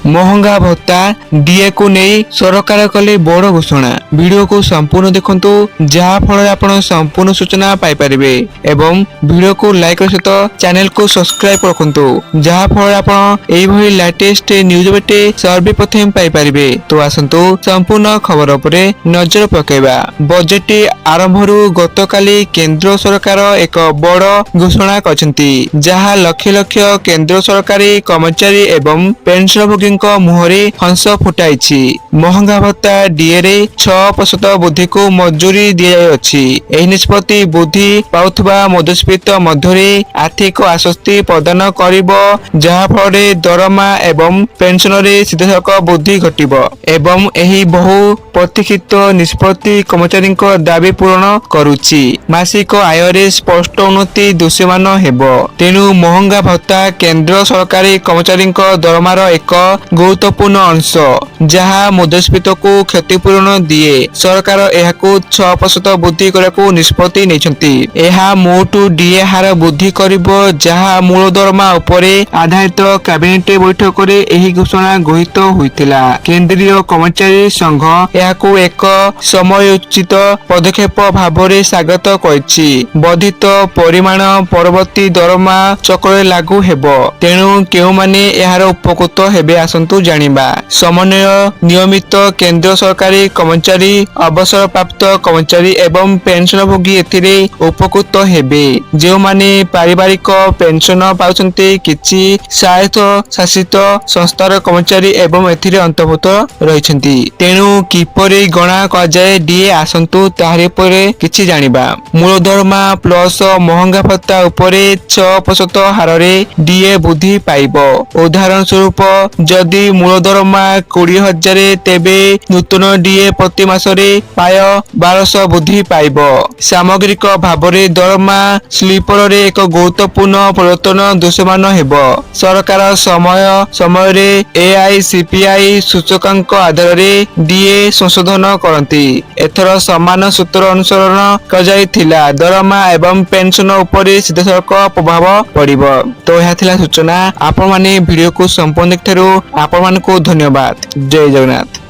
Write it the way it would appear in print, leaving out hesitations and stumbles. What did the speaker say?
महंगा भत्ता डीए को नहीं सरकार कले बड़ घोषणा। वीडियो को संपूर्ण देखंतु जहाँ फल आपण संपूर्ण सूचना पाई परिबे एवं वीडियो को लाइक सहित चैनल को सब्सक्राइब रखंतु जहाँ फल आपण एई भली लेटेस्ट न्यूज बेटे सर्वप्रथम पाई परिबे। तो आसंतु संपूर्ण खबर उपरे नजर पकेबा। बजेट आरंभरू गतकाली केंद्र सरकार एक बड़ घोषणा करछंती जहाँ लक्ष लक्ष केंद्र सरकारी कर्मचारी एवं पेंशनभोगी मुहरे हंस फुटाई। महंगा भत्ता डीए रे 6% वृद्धि को मंजूरी दिया। निष्पत्ति वृद्धि पाउथबा मध्यस्फीत मध्य आर्थिक आश्वस्ति प्रदान करिबो जहाँ फल दरमा एवं पेंशन रे सीधासख वृद्धि घटिबो एवं एही बहु प्रतीक्षित निष्पत्ति कर्मचारी दाबी पूरण करुछि। मासिक आय रे स्पष्ट उन्नति दृश्यमान हेबो। तेणु महंगा भत्ता केंद्र सरकारी कर्मचारी दरमार एक गुरुत्वपूर्ण अंश जहाँ मुद्रास्फीति को क्षतिपूरण दिए। सरकार एहाकू 6% वृद्धि करने निष्पत्ति नेछंती। एहा मोटू डीए हार वृद्धि करिबो जहाँ मूल दरमा उपरे आधारित कैबिनेट बैठक रे एही घोषणा गृहीत होइतिला। केंद्रीय कर्मचारी संघ एहाकू एक समयोचित पदक्षेप भावरे स्वागत करिछि। वर्धित परिमाण परवर्ती दरमा चक्रे लागू हेबो। तेणु केउ माने एहार उपकृत हेबे आसंतु जानिबा। समन्वय नियमित केंद्र सरकारी कर्मचारी अवसर प्राप्त कर्मचारी एवं पेंशनभोगी एथिरे उपकृत हेबे। जो माने पारिवारिक पेंशन पाउछंती किछि स्वायत्त शासित संस्थार कर्मचारी एवं एथिरे अंतर्भुक्त रहिछंती। तेणु किपरि गणा क जाय डीए आसंतु ताहारि परे किछि जानिबा। मूल दरमा प्लस महंगा भत्ता उपरे 6% हारे डीए वृद्धि पाइबो। उदाहरण स्वरूप जदि मूल दरमा 20,000 तेबे नूतन डीए प्रति मासरे पाय 1200 वृद्धि पाइब। सामग्रिक भावरे दरमा स्लीपर रे एक गुरुत्वपूर्ण परिवर्तन दृश्यमान हेब। सरकार समय समय एआईसीपीआई सूचकांक आधार रे डीए संशोधन करती। एथर समान सूत्र अनुसरण कराइथिला दरमा एवं पेंशन उपरे सीधासख प्रभाव पड़िब। तो यह थिला सूचना। आपण माने वीडियो को संपूर्ण देखिथारु आपण मानकु धन्यवाद। जय जगन्नाथ।